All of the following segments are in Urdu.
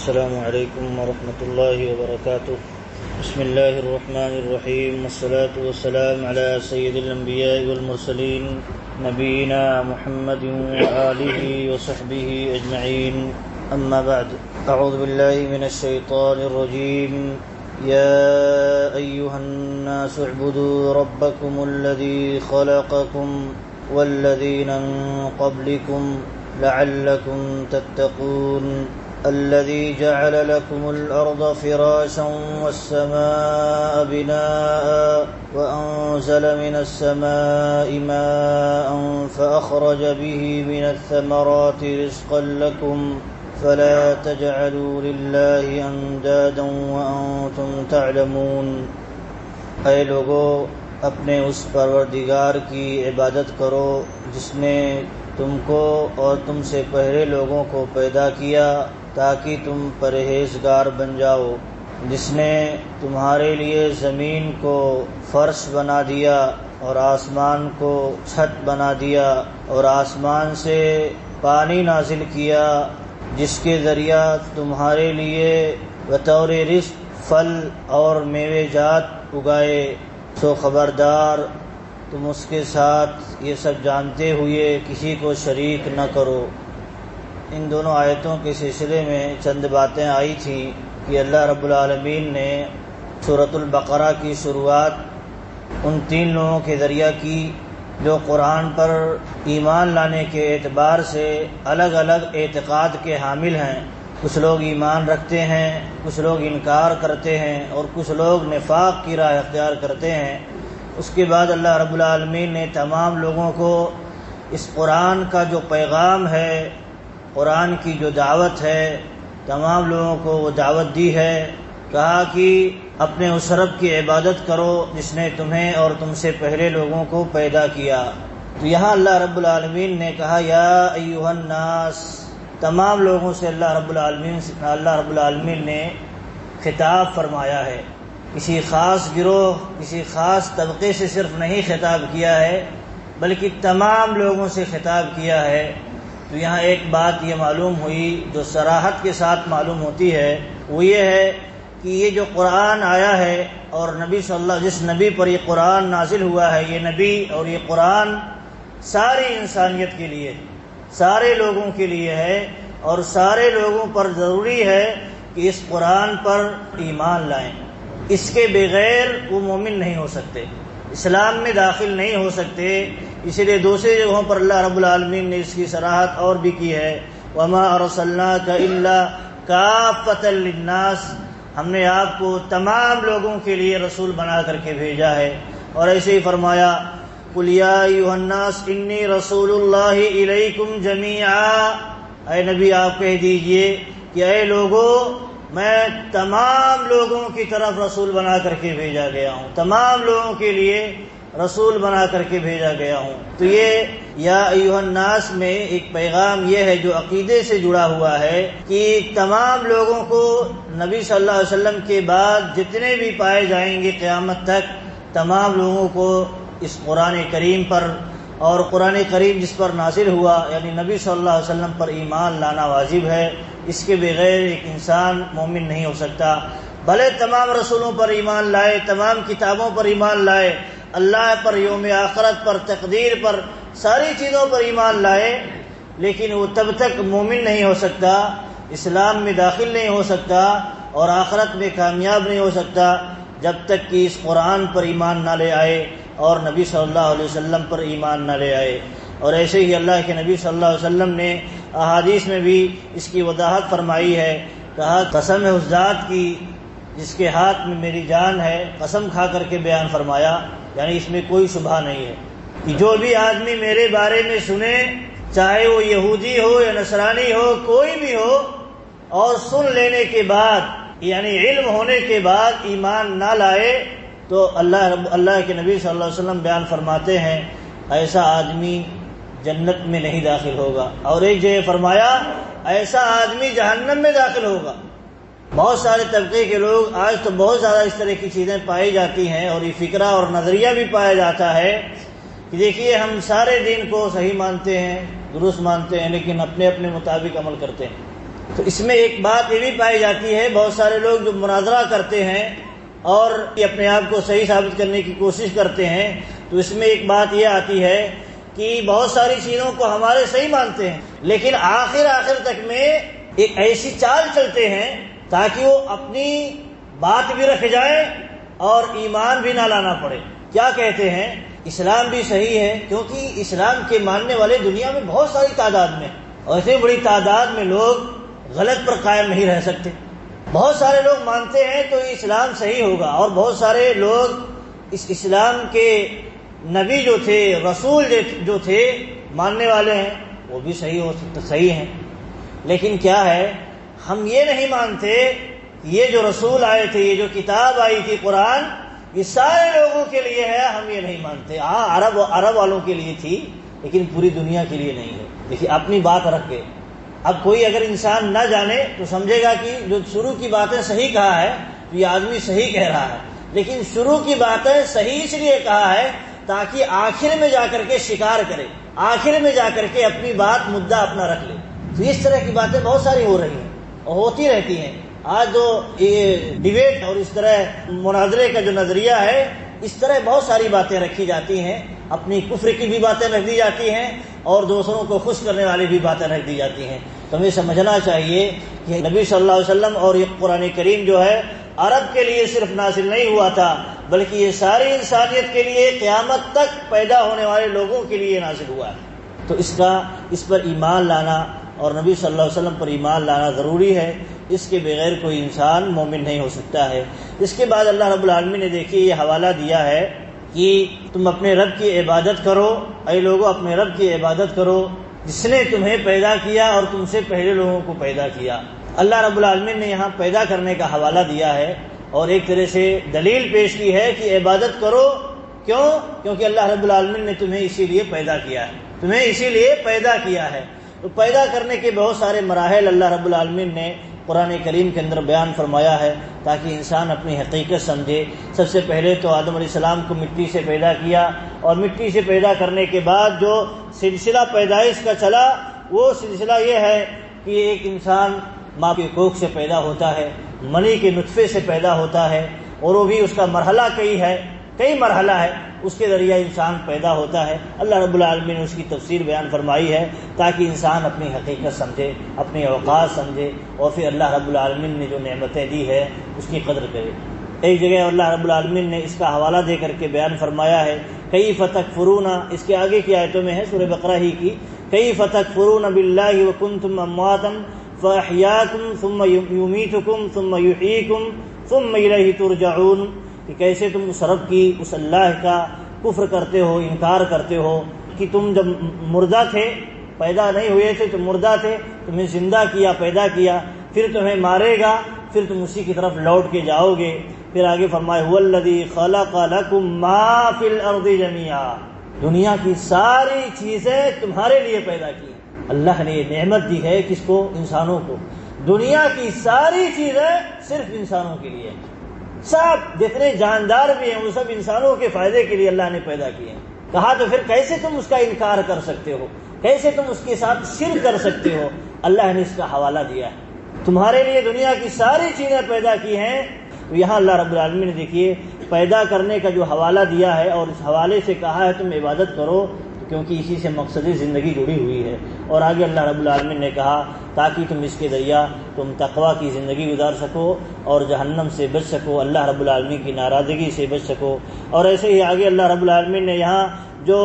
السلام علیکم ورحمۃ اللہ وبرکاتہ۔ بسم اللہ الرحمن الرحیم، والصلاة والسلام علی سید الانبیاء والمرسلین نبینا محمد وآلہ وصحبہ اجمعین، اما بعد، اعوذ باللہ من الشیطان الرجیم۔ یا ایہا الناس اعبدوا ربکم الذی خلقکم والذین من قبلکم لعلکم تتقون، الذي جعل لكم الأرض فراشا والسماء بناء وأنزل من السماء ماء فأخرج به من الثمرات رزقا لكم فلا تجعلوا لله أندادا وأنتم تعلمون۔ اے لوگو، اپنے اس پروردگار کی عبادت کرو جس نے تم کو اور تم سے پہلے لوگوں کو پیدا کیا تاکہ تم پرہیزگار بن جاؤ، جس نے تمہارے لیے زمین کو فرش بنا دیا اور آسمان کو چھت بنا دیا، اور آسمان سے پانی نازل کیا جس کے ذریعہ تمہارے لیے بطور رزق پھل اور میوے جات اگائے، سو خبردار تم اس کے ساتھ یہ سب جانتے ہوئے کسی کو شریک نہ کرو۔ ان دونوں آیتوں کے سلسلے میں چند باتیں آئی تھیں کہ اللہ رب العالمین نے سورۃ البقرہ کی شروعات ان تین لوگوں کے ذریعہ کی جو قرآن پر ایمان لانے کے اعتبار سے الگ الگ اعتقاد کے حامل ہیں۔ کچھ لوگ ایمان رکھتے ہیں، کچھ لوگ انکار کرتے ہیں، اور کچھ لوگ نفاق کی راہ اختیار کرتے ہیں۔ اس کے بعد اللہ رب العالمین نے تمام لوگوں کو اس قرآن کا جو پیغام ہے، قرآن کی جو دعوت ہے، تمام لوگوں کو وہ دعوت دی ہے۔ کہا کہ اپنے اس رب کی عبادت کرو جس نے تمہیں اور تم سے پہلے لوگوں کو پیدا کیا۔ تو یہاں اللہ رب العالمین نے کہا یا ایھا الناس، تمام لوگوں سے اللہ رب العالمین نے خطاب فرمایا ہے۔ کسی خاص گروہ، کسی خاص طبقے سے صرف نہیں خطاب کیا ہے بلکہ تمام لوگوں سے خطاب کیا ہے۔ تو یہاں ایک بات یہ معلوم ہوئی جو صراحت کے ساتھ معلوم ہوتی ہے، وہ یہ ہے کہ یہ جو قرآن آیا ہے اور جس نبی پر یہ قرآن نازل ہوا ہے، یہ نبی اور یہ قرآن ساری انسانیت کے لیے، سارے لوگوں کے لیے ہے، اور سارے لوگوں پر ضروری ہے کہ اس قرآن پر ایمان لائیں۔ اس کے بغیر وہ مومن نہیں ہو سکتے، اسلام میں داخل نہیں ہو سکتے۔ اسی لیے دوسری جگہوں پر اللہ رب العالمین نے اس کی صراحت اور بھی کی ہے، وَمَا أَرْسَلْنَاكَ إِلَّا كَافَّةً لِلنَّاسِ، ہم نے آپ کو تمام لوگوں کے لیے رسول بنا کر کے بھیجا ہے۔ اور ایسے ہی فرمایا قُلْ يَا أَيُّهَا النَّاسُ إِنِّي رَسُولُ اللَّهِ إِلَيْكُمْ جَمِيعًا، اے نبی آپ کہہ دیجئے کہ اے لوگو، میں تمام لوگوں کی طرف رسول بنا کر کے بھیجا گیا ہوں، تمام لوگوں کے لیے رسول بنا کر کے بھیجا گیا ہوں۔ تو یہ یا ایھا الناس میں ایک پیغام یہ ہے جو عقیدے سے جڑا ہوا ہے کہ تمام لوگوں کو نبی صلی اللہ علیہ وسلم کے بعد جتنے بھی پائے جائیں گے قیامت تک، تمام لوگوں کو اس قرآن کریم پر اور قرآن کریم جس پر نازل ہوا یعنی نبی صلی اللہ علیہ وسلم پر ایمان لانا واجب ہے۔ اس کے بغیر ایک انسان مومن نہیں ہو سکتا۔ بھلے تمام رسولوں پر ایمان لائے، تمام کتابوں پر ایمان لائے، اللہ پر، یوم آخرت پر، تقدیر پر، ساری چیزوں پر ایمان لائے، لیکن وہ تب تک مومن نہیں ہو سکتا، اسلام میں داخل نہیں ہو سکتا اور آخرت میں کامیاب نہیں ہو سکتا جب تک کہ اس قرآن پر ایمان نہ لے آئے اور نبی صلی اللہ علیہ وسلم پر ایمان نہ لے آئے۔ اور ایسے ہی اللہ کے نبی صلی اللہ علیہ وسلم نے احادیث میں بھی اس کی وضاحت فرمائی ہے۔ کہا قسم ہے اس ذات کی جس کے ہاتھ میں میری جان ہے، قسم کھا کر کے بیان فرمایا، یعنی اس میں کوئی شبہ نہیں ہے کہ جو بھی آدمی میرے بارے میں سنے، چاہے وہ یہودی ہو یا نصرانی ہو، کوئی بھی ہو، اور سن لینے کے بعد یعنی علم ہونے کے بعد ایمان نہ لائے، تو اللہ کے نبی صلی اللہ علیہ وسلم بیان فرماتے ہیں ایسا آدمی جنت میں نہیں داخل ہوگا، اور ایک جگہ فرمایا ایسا آدمی جہنم میں داخل ہوگا۔ بہت سارے طبقے کے لوگ آج تو بہت زیادہ اس طرح کی چیزیں پائی جاتی ہیں، اور یہ فکرہ اور نظریہ بھی پایا جاتا ہے کہ دیکھیے ہم سارے دین کو صحیح مانتے ہیں، درست مانتے ہیں، لیکن اپنے اپنے مطابق عمل کرتے ہیں۔ تو اس میں ایک بات یہ بھی پائی جاتی ہے، بہت سارے لوگ جو مناظرہ کرتے ہیں اور اپنے آپ کو صحیح ثابت کرنے کی کوشش کرتے ہیں، تو اس میں ایک بات یہ آتی ہے کہ بہت ساری چیزوں کو ہمارے صحیح مانتے ہیں، لیکن آخر تک میں ایک ایسی چال چلتے ہیں تاکہ وہ اپنی بات بھی رکھ جائیں اور ایمان بھی نہ لانا پڑے۔ کیا کہتے ہیں؟ اسلام بھی صحیح ہے، کیونکہ اسلام کے ماننے والے دنیا میں بہت ساری تعداد میں، اور ایسے بڑی تعداد میں لوگ غلط پر قائم نہیں رہ سکتے۔ بہت سارے لوگ مانتے ہیں تو اسلام صحیح ہوگا، اور بہت سارے لوگ اس اسلام کے نبی جو تھے، رسول جو تھے ماننے والے ہیں، وہ بھی صحیح ہیں۔ لیکن کیا ہے، ہم یہ نہیں مانتے یہ جو رسول آئے تھے، یہ جو کتاب آئی تھی قرآن، یہ سارے لوگوں کے لیے ہے، ہم یہ نہیں مانتے۔ ہاں عرب والوں کے لیے تھی، لیکن پوری دنیا کے لیے نہیں ہے۔ دیکھیے اپنی بات رکھ کے، اب کوئی اگر انسان نہ جانے تو سمجھے گا کہ جو شروع کی باتیں صحیح کہا ہے تو یہ آدمی صحیح کہہ رہا ہے، لیکن شروع کی باتیں صحیح اس لیے کہا ہے تاکہ آخر میں جا کر کے شکار کرے، آخر میں جا کر کے اپنی بات مدعا اپنا رکھ لے۔ تو اس طرح کی باتیں بہت ساری ہو رہی ہیں اور ہوتی رہتی ہیں۔ آج جو یہ ڈیبیٹ اور اس طرح مناظرے کا جو نظریہ ہے، اس طرح بہت ساری باتیں رکھی جاتی ہیں، اپنی کفر کی بھی باتیں رکھ دی جاتی ہیں اور دوسروں کو خوش کرنے والی بھی باتیں رکھ دی جاتی ہیں۔ تو ہمیں سمجھنا چاہیے کہ نبی صلی اللہ علیہ وسلم اور یہ قرآن کریم جو ہے عرب کے لیے صرف نازل نہیں ہوا تھا، بلکہ یہ ساری انسانیت کے لیے، قیامت تک پیدا ہونے والے لوگوں کے لیے نازل ہوا ہے۔ تو اس پر ایمان لانا اور نبی صلی اللہ علیہ وسلم پر ایمان لانا ضروری ہے، اس کے بغیر کوئی انسان مومن نہیں ہو سکتا ہے۔ اس کے بعد اللہ رب العالمین نے دیکھیے یہ حوالہ دیا ہے کہ تم اپنے رب کی عبادت کرو، اے لوگوں اپنے رب کی عبادت کرو جس نے تمہیں پیدا کیا اور تم سے پہلے لوگوں کو پیدا کیا۔ اللہ رب العالمین نے یہاں پیدا کرنے کا حوالہ دیا ہے اور ایک طرح سے دلیل پیش کی ہے کہ عبادت کرو۔ کیوں؟ کیونکہ اللہ رب العالمین نے تمہیں اسی لیے پیدا کیا ہے، تمہیں اسی لیے پیدا کیا ہے۔ تو پیدا کرنے کے بہت سارے مراحل اللہ رب العالمین نے قرآن کریم کے اندر بیان فرمایا ہے تاکہ انسان اپنی حقیقت سمجھے۔ سب سے پہلے تو آدم علیہ السلام کو مٹی سے پیدا کیا، اور مٹی سے پیدا کرنے کے بعد جو سلسلہ پیدائش کا چلا، وہ سلسلہ یہ ہے کہ ایک انسان ماں کی کوکھ سے پیدا ہوتا ہے، منی کے نطفے سے پیدا ہوتا ہے، اور وہ بھی اس کا مرحلہ کئی مرحلہ ہے، اس کے ذریعہ انسان پیدا ہوتا ہے۔ اللہ رب العالمین نے اس کی تفسیر بیان فرمائی ہے تاکہ انسان اپنی حقیقت سمجھے، اپنے اوقات سمجھے، اور پھر اللہ رب العالمین نے جو نعمتیں دی ہے اس کی قدر کرے۔ ایک جگہ اللہ رب العالمین نے اس کا حوالہ دے کر کے بیان فرمایا ہے کیف تکفرون، اس کے آگے کی آیتوں میں ہے سورہ بقرہ ہی کی، کیف تکفرون باللہ وکنتم امواتا فاحیاکم ثم یمیتکم ثم یحییکم ثم الیہ ترجعون، کہ کیسے تم اس رب کی، اس اللہ کا کفر کرتے ہو، انکار کرتے ہو کہ تم جب مردہ تھے، پیدا نہیں ہوئے تھے تو مردہ تھے، تمہیں زندہ کیا، پیدا کیا، پھر تمہیں مارے گا، پھر تم اسی کی طرف لوٹ کے جاؤ گے۔ پھر آگے فرمائے هو الذی خلق لکم ما فی الارض جميعا، دنیا کی ساری چیزیں تمہارے لیے پیدا کی۔ اللہ نے یہ نعمت دی ہے کس کو؟ انسانوں کو۔ دنیا کی ساری چیزیں صرف انسانوں کے لیے، سب جتنے جاندار بھی ہیں وہ سب انسانوں کے فائدے کے لیے اللہ نے پیدا کیے ہیں۔ کہا تو پھر کیسے تم اس کا انکار کر سکتے ہو، کیسے تم اس کے ساتھ شرک کر سکتے ہو؟ اللہ نے اس کا حوالہ دیا ہے، تمہارے لیے دنیا کی ساری چیزیں پیدا کی ہیں۔ تو یہاں اللہ رب العالمین نے دیکھیے پیدا کرنے کا جو حوالہ دیا ہے اور اس حوالے سے کہا ہے تم عبادت کرو، کیونکہ اسی سے مقصد زندگی جڑی ہوئی ہے۔ اور آگے اللہ رب العالمین نے کہا تاکہ تم اس کے ذریعہ تم تقویٰ کی زندگی گزار سکو اور جہنم سے بچ سکو، اللہ رب العالمین کی ناراضگی سے بچ سکو۔ اور ایسے ہی آگے اللہ رب العالمین نے یہاں جو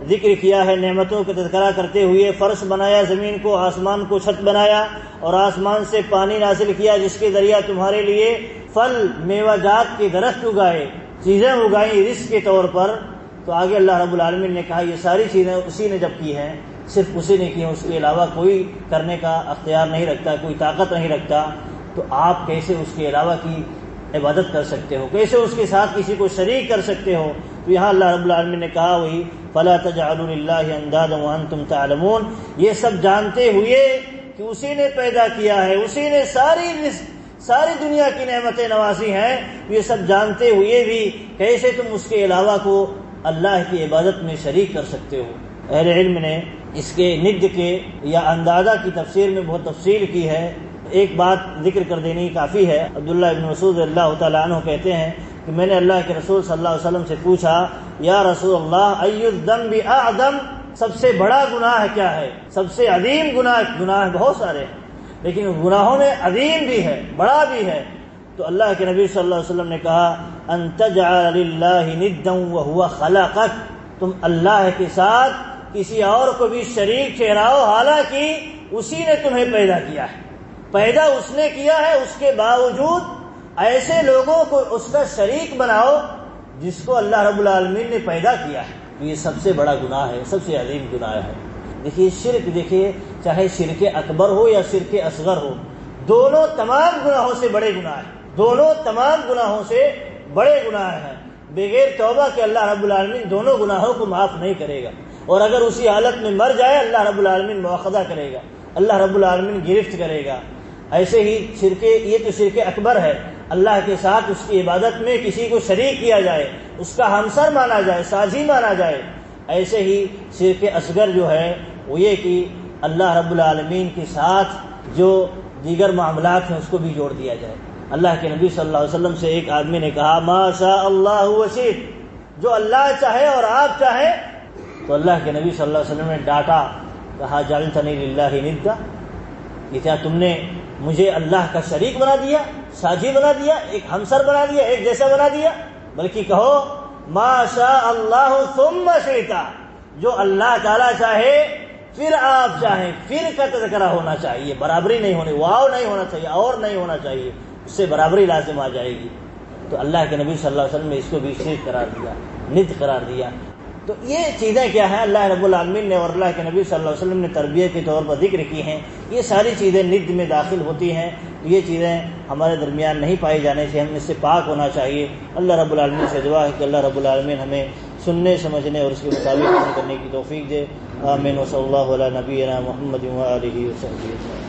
ذکر کیا ہے نعمتوں کا تذکرہ کرتے ہوئے، فرش بنایا زمین کو، آسمان کو چھت بنایا، اور آسمان سے پانی نازل کیا جس کے ذریعہ تمہارے لیے پھل میوہ جات کے درخت اگائے، چیزیں اگائیں رزق کے طور پر۔ تو آگے اللہ رب العالمین نے کہا یہ ساری چیزیں اسی نے جب کی ہیں، صرف اسی نے کی ہیں، اس کے علاوہ کوئی کرنے کا اختیار نہیں رکھتا، کوئی طاقت نہیں رکھتا، تو آپ کیسے اس کے علاوہ کی عبادت کر سکتے ہو، کیسے اس کے ساتھ کسی کو شریک کر سکتے ہو؟ تو یہاں اللہ رب العالمین نے کہا وہی فَلَا تَجْعَلُوا لِلَّهِ أَنْدَادًا وَأَنْتُمْ تَعْلَمُونَ، یہ سب جانتے ہوئے کہ اسی نے پیدا کیا ہے، اسی نے ساری دنیا کی نعمتیں نوازی ہیں، یہ سب جانتے ہوئے بھی کیسے تم اس کے علاوہ کو اللہ کی عبادت میں شریک کر سکتے ہو؟ اہل علم نے اس کے ند کے یا اندازہ کی تفسیر میں بہت تفصیل کی ہے ایک بات ذکر کر دینی کافی ہے۔ عبداللہ ابن مسعود رضی اللہ تعالیٰ عنہ کہتے ہیں کہ میں نے اللہ کے رسول صلی اللہ علیہ وسلم سے پوچھا، یا رسول اللہ ای الذنب اعظم، سب سے بڑا گناہ کیا ہے؟ سب سے عظیم گناہ بہت سارے ہیں، لیکن گناہوں میں عظیم بھی ہے، بڑا بھی ہے۔ تو اللہ کے نبی صلی اللہ علیہ وسلم نے کہا، ان تجعل للہ ندا وہو خلقک، تم اللہ کے ساتھ کسی اور کو بھی شریک ٹھہراؤ، حالانکہ اسی نے تمہیں پیدا کیا ہے، پیدا اس نے کیا ہے، اس کے باوجود ایسے لوگوں کو اس کا شریک بناؤ جس کو اللہ رب العالمین نے پیدا کیا ہے۔ تو یہ سب سے بڑا گناہ ہے، سب سے عظیم گناہ ہے۔ دیکھیے شرک، دیکھیے چاہے شرک اکبر ہو یا شرک اصغر ہو، دونوں تمام گناہوں سے بڑے گناہ ہیں، دونوں تمام گناہوں سے بڑے گناہ ہیں۔ بغیر توبہ کے اللہ رب العالمین دونوں گناہوں کو معاف نہیں کرے گا، اور اگر اسی حالت میں مر جائے اللہ رب العالمین مواخذہ کرے گا، اللہ رب العالمین گرفت کرے گا۔ ایسے ہی شرک، یہ تو شرک اکبر ہے، اللہ کے ساتھ اس کی عبادت میں کسی کو شریک کیا جائے، اس کا ہمسر مانا جائے، ساجی مانا جائے۔ ایسے ہی شرک اصغر جو ہے وہ یہ کہ اللہ رب العالمین کے ساتھ جو دیگر معاملات ہیں اس کو بھی جوڑ دیا جائے۔ اللہ کے نبی صلی اللہ علیہ وسلم سے ایک آدمی نے کہا، ما شاء اللہ وشئت، جو اللہ چاہے اور آپ چاہیں۔ تو اللہ کے نبی صلی اللہ علیہ وسلم نے ڈانٹا، کہا جعلتنی للہ ندا، یہ کیا تم نے مجھے اللہ کا شریک بنا دیا، ساجی بنا دیا، ایک ہمسر بنا دیا، ایک جیسا بنا دیا؟ بلکہ کہو ما شاء اللہ ثم شئت، جو اللہ تعالیٰ چاہے پھر آپ چاہیں، پھر کا تذکرہ ہونا چاہیے، برابری نہیں ہونی، واو نہیں ہونا چاہیے، اور نہیں ہونا چاہیے، اس سے برابری لازم آ جائے گی۔ تو اللہ کے نبی صلی اللہ علیہ وسلم نے اس کو بھی شرک قرار دیا، ند قرار دیا۔ تو یہ چیزیں کیا ہیں؟ اللہ رب العالمین نے اور اللہ کے نبی صلی اللہ علیہ وسلم نے تربیت کے طور پر ذکر کی ہیں، یہ ساری چیزیں ند میں داخل ہوتی ہیں۔ یہ چیزیں ہمارے درمیان نہیں پائی جانے سے ہم اس سے پاک ہونا چاہیے۔ اللہ رب العالمین سے دعا ہے کہ اللہ رب العالمین ہمیں سننے، سمجھنے اور اس کے مطابق عمل کرنے کی توفیق دے۔ آمین۔ وصلی اللہ علی نبینا محمد وآلہ وصحبہ۔